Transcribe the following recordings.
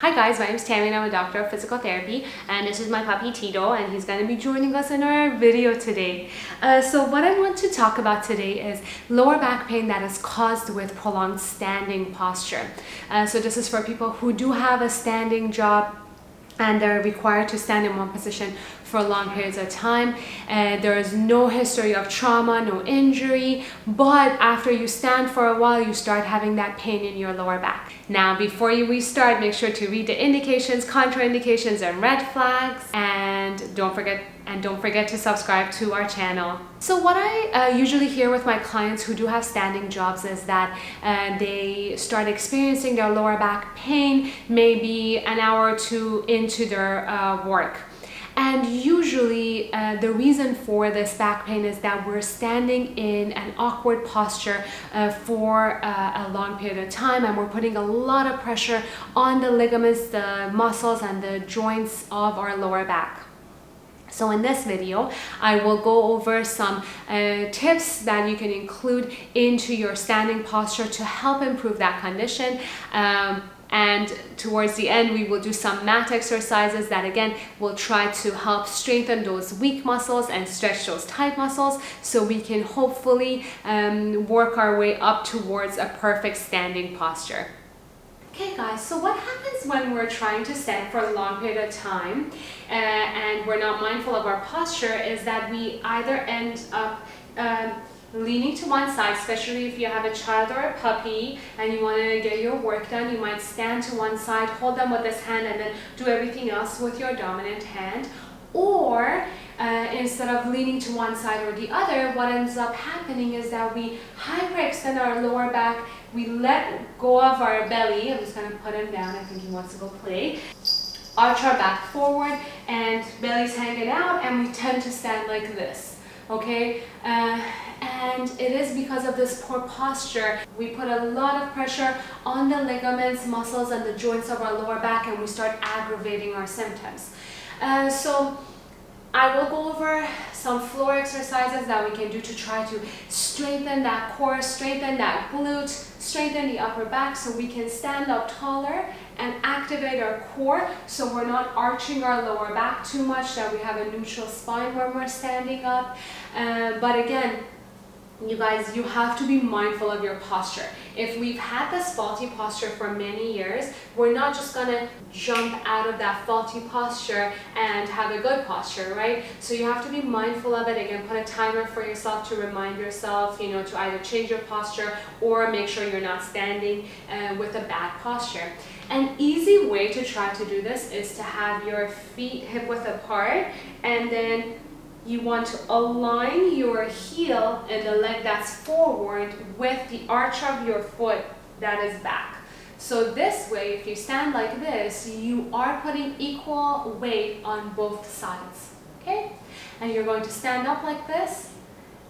Hi guys, my name is Tammy and I'm a doctor of physical therapy, and this is my puppy Tito, and he's going to be joining us in our video today. So what I want to talk about today is lower back pain that is caused with prolonged standing posture. So this is for people who do have a standing job and they're required to stand in one position for long periods of time. There is no history of trauma, no injury, but after you stand for a while, you start having that pain in your lower back. Now, before you restart, make sure to read the indications, contraindications, and red flags, and don't forget to subscribe to our channel. So what I usually hear with my clients who do have standing jobs is that they start experiencing their lower back pain maybe an hour or two into their work. And usually the reason for this back pain is that we're standing in an awkward posture for a long period of time, and we're putting a lot of pressure on the ligaments, the muscles, and the joints of our lower back. So in this video, I will go over some tips that you can include into your standing posture to help improve that condition. And towards the end, we will do some mat exercises that again will try to help strengthen those weak muscles and stretch those tight muscles, so we can hopefully work our way up towards a perfect standing posture. Okay guys, so what happens when we're trying to stand for a long period of time and we're not mindful of our posture is that we either end up leaning to one side, especially if you have a child or a puppy and you want to get your work done. You might stand to one side, hold them with this hand, and then do everything else with your dominant hand. Or instead of leaning to one side or the other, what ends up happening is that we hyperextend our lower back, we let go of our belly. I'm just going to put him down, I think he wants to go play. Arch our back forward and belly's hanging out, and we tend to stand like this, okay? And it is because of this poor posture. We put a lot of pressure on the ligaments, muscles, and the joints of our lower back, and we start aggravating our symptoms. So I will go over some floor exercises that we can do to try to strengthen that core, strengthen that glute, strengthen the upper back, so we can stand up taller and activate our core, so we're not arching our lower back too much, that we have a neutral spine when we're standing up. But again, you guys, you have to be mindful of your posture. If we've had this faulty posture for many years, we're not just gonna jump out of that faulty posture and have a good posture, right? So you have to be mindful of it. Again, put a timer for yourself to remind yourself, you know, to either change your posture or make sure you're not standing with a bad posture. An easy way to try to do this is to have your feet hip width apart, and then you want to align your heel and the leg that's forward with the arch of your foot that is back. So this way, if you stand like this, you are putting equal weight on both sides, okay? And you're going to stand up like this,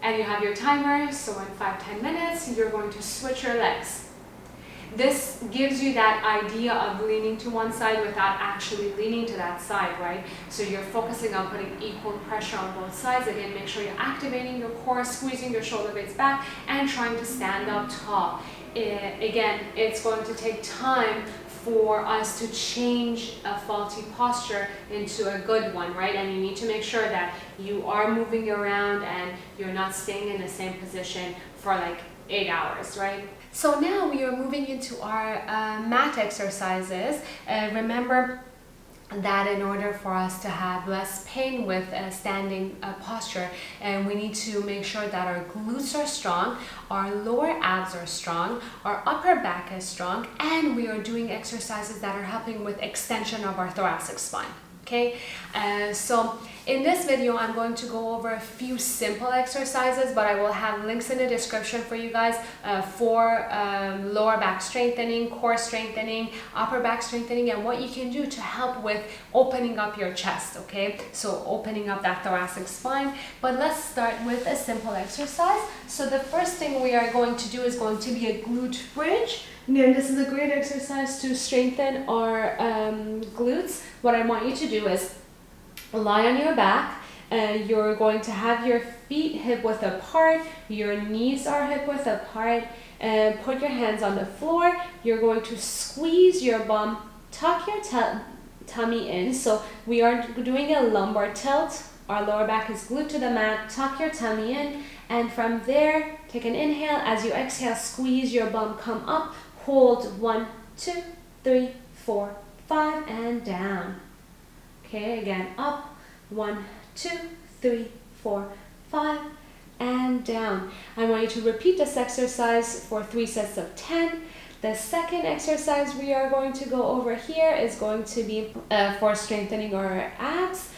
and you have your timer, so in 5-10 minutes, you're going to switch your legs. This gives you that idea of leaning to one side without actually leaning to that side, right? So you're focusing on putting equal pressure on both sides. Again, make sure you're activating your core, squeezing your shoulder blades back, and trying to stand up tall. Again, it's going to take time for us to change a faulty posture into a good one, right? And you need to make sure that you are moving around and you're not staying in the same position for like 8 hours, right? So now we are moving into our mat exercises. Remember that in order for us to have less pain with standing posture, we need to make sure that our glutes are strong, our lower abs are strong, our upper back is strong, and we are doing exercises that are helping with extension of our thoracic spine. Okay, so in this video, I'm going to go over a few simple exercises, but I will have links in the description for you guys for lower back strengthening, core strengthening, upper back strengthening, and what you can do to help with opening up your chest, okay? So opening up that thoracic spine. But let's start with a simple exercise. So the first thing we are going to do is going to be a glute bridge. Again, this is a great exercise to strengthen our glutes. What I want you to do is lie on your back. You're going to have your feet hip width apart, your knees are hip width apart, and put your hands on the floor. You're going to squeeze your bum tuck your tummy in. So we are doing a lumbar tilt. Our lower back is glued to the mat. Tuck your tummy in, and from there, take an inhale. As you exhale, squeeze your bum, come up. Hold 1, 2, 3, 4, 5, and down. Okay, again, up. 1, 2, 3, 4, 5, and down. I want you to repeat this exercise for 3 sets of 10. The second exercise we are going to go over here is going to be for strengthening our abs.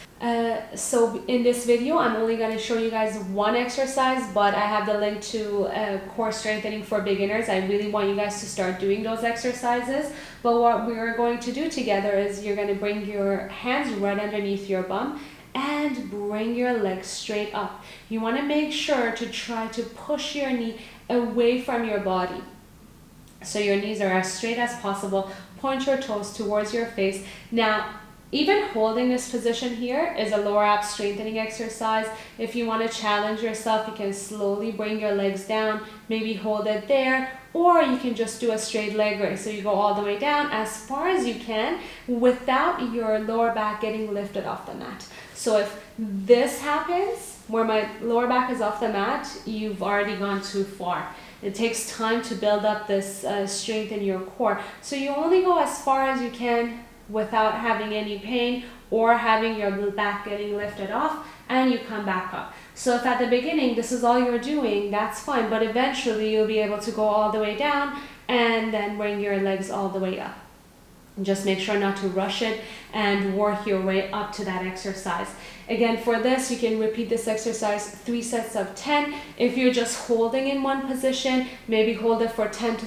So in this video, I'm only going to show you guys one exercise, but I have the link to core strengthening for beginners. I really want you guys to start doing those exercises. But what we are going to do together is you're going to bring your hands right underneath your bum and bring your legs straight up. You want to make sure to try to push your knee away from your body, so your knees are as straight as possible. Point your toes towards your face. Now, even holding this position here is a lower abs strengthening exercise. If you want to challenge yourself, you can slowly bring your legs down, maybe hold it there, or you can just do a straight leg raise. So you go all the way down as far as you can without your lower back getting lifted off the mat. So if this happens, where my lower back is off the mat, you've already gone too far. It takes time to build up this strength in your core. So you only go as far as you can without having any pain or having your back getting lifted off, and you come back up. So if at the beginning this is all you're doing, that's fine, but eventually you'll be able to go all the way down and then bring your legs all the way up. Just make sure not to rush it and work your way up to that exercise. Again, for this, you can repeat this exercise 3 sets of 10. If you're just holding in one position, maybe hold it for 10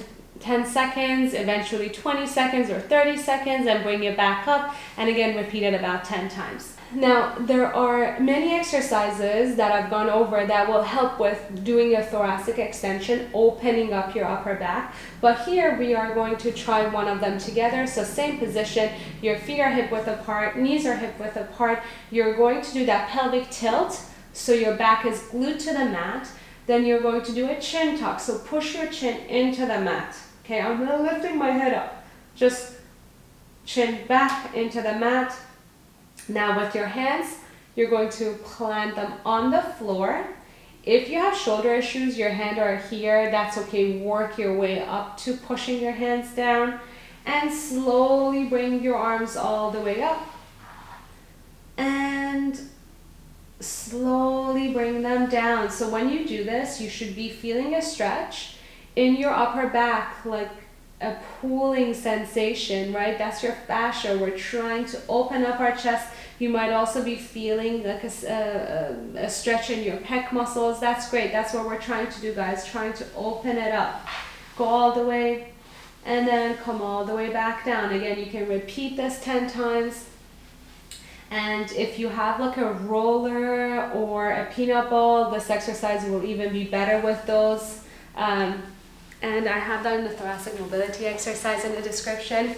seconds, eventually 20 seconds or 30 seconds, and bring it back up. And again, repeat it about 10 times. Now, there are many exercises that I've gone over that will help with doing a thoracic extension, opening up your upper back. But here we are going to try one of them together. So same position, your feet are hip width apart, knees are hip width apart. You're going to do that pelvic tilt, so your back is glued to the mat. Then you're going to do a chin tuck, so push your chin into the mat. Okay, I'm not lifting my head up, just chin back into the mat. Now with your hands, you're going to plant them on the floor. If you have shoulder issues, your hands are here, that's okay. Work your way up to pushing your hands down and slowly bring your arms all the way up and slowly bring them down. So when you do this, you should be feeling a stretch in your upper back, like a pulling sensation, right? That's your fascia. We're trying to open up our chest. You might also be feeling like a stretch in your pec muscles. That's great. That's what we're trying to do, guys. Trying to open it up. Go all the way and then come all the way back down. Again, you can repeat this 10 times. And if you have like a roller or a peanut ball, this exercise will even be better with those. And I have that in the thoracic mobility exercise in the description.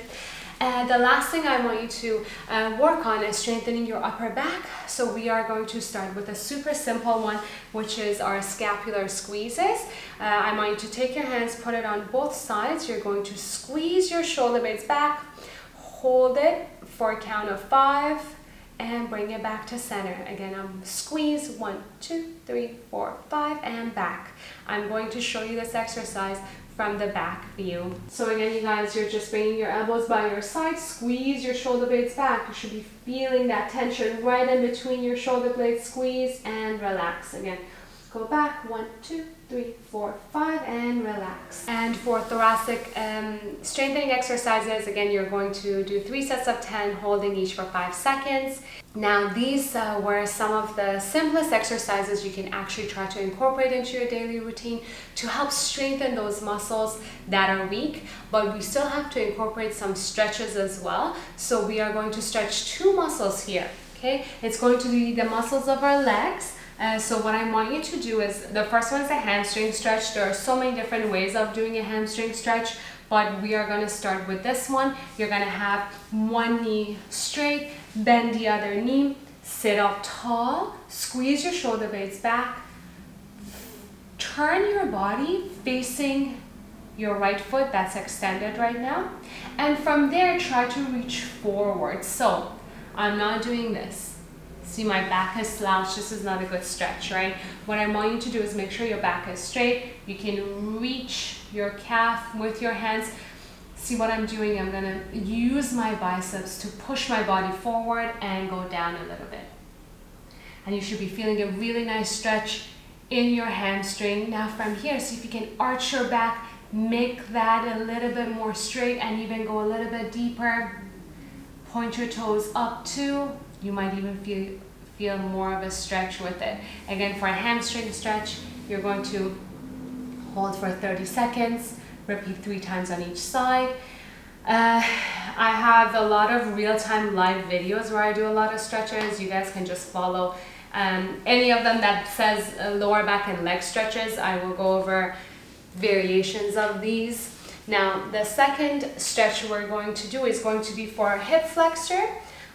And the last thing I want you to work on is strengthening your upper back. So we are going to start with a super simple one, which is our scapular squeezes. I want you to take your hands, put it on both sides. You're going to squeeze your shoulder blades back, hold it for a count of 5, and bring it back to center. Again, I'm squeeze 1, 2, 3, 4, 5, and back. I'm going to show you this exercise from the back view. So again, you guys, you're just bringing your elbows by your side, squeeze your shoulder blades back. You should be feeling that tension right in between your shoulder blades. Squeeze and relax. Again, go back 1, 2, 3, 4, 5, and relax. And for thoracic strengthening exercises, again, you're going to do 3 sets of 10, holding each for 5 seconds. Now, these were some of the simplest exercises you can actually try to incorporate into your daily routine to help strengthen those muscles that are weak, but we still have to incorporate some stretches as well. So we are going to stretch 2 muscles here, okay? It's going to be the muscles of our legs. So what I want you to do is, the first one is a hamstring stretch. There are so many different ways of doing a hamstring stretch, but we are going to start with this one. You're going to have one knee straight, bend the other knee, sit up tall, squeeze your shoulder blades back, turn your body facing your right foot that's extended right now. And from there, try to reach forward. So I'm not doing this. See, my back is slouched. This is not a good stretch, right? What I want you to do is make sure your back is straight. You can reach your calf with your hands. See what I'm doing? I'm gonna use my biceps to push my body forward and go down a little bit. And you should be feeling a really nice stretch in your hamstring. Now from here, see if you can arch your back, make that a little bit more straight and even go a little bit deeper. Point your toes up too. You might even feel more of a stretch with it. Again, for a hamstring stretch, you're going to hold for 30 seconds, repeat 3 times on each side. I have a lot of real-time live videos where I do a lot of stretches. You guys can just follow any of them that says lower back and leg stretches. I will go over variations of these. Now, the second stretch we're going to do is going to be for hip flexor,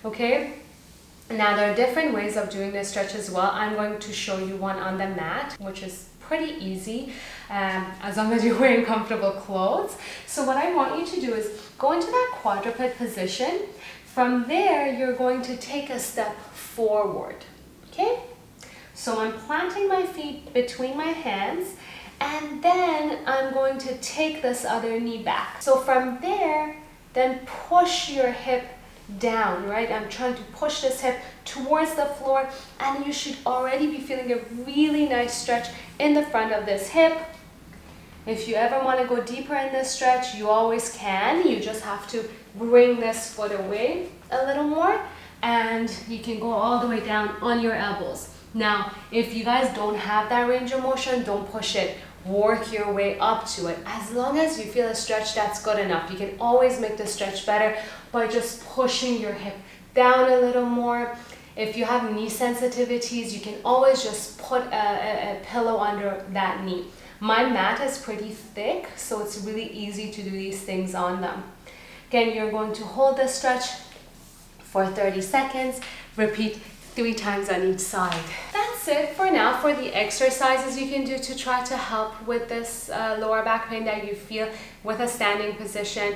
okay? Now, there are different ways of doing this stretch as well. I'm going to show you one on the mat, which is pretty easy, as long as you're wearing comfortable clothes. So what I want you to do is go into that quadruped position. From there, you're going to take a step forward, okay? So I'm planting my feet between my hands, and then I'm going to take this other knee back. So from there, then push your hip down, right? I'm trying to push this hip towards the floor, and you should already be feeling a really nice stretch in the front of this hip. If you ever want to go deeper in this stretch, you always can. You just have to bring this foot away a little more, and you can go all the way down on your elbows. Now, if you guys don't have that range of motion, don't push it. Work your way up to it. As long as you feel a stretch, that's good enough. You can always make the stretch better by just pushing your hip down a little more. If you have knee sensitivities, you can always just put a pillow under that knee. My mat is pretty thick, so it's really easy to do these things on them. Again, you're going to hold this stretch for 30 seconds. Repeat 3 times on each side. That's it for now for the exercises you can do to try to help with this lower back pain that you feel with a standing position.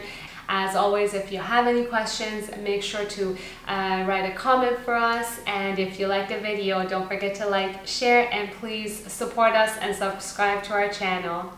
As always, if you have any questions, make sure to write a comment for us. And if you like the video, don't forget to like, share, and please support us and subscribe to our channel.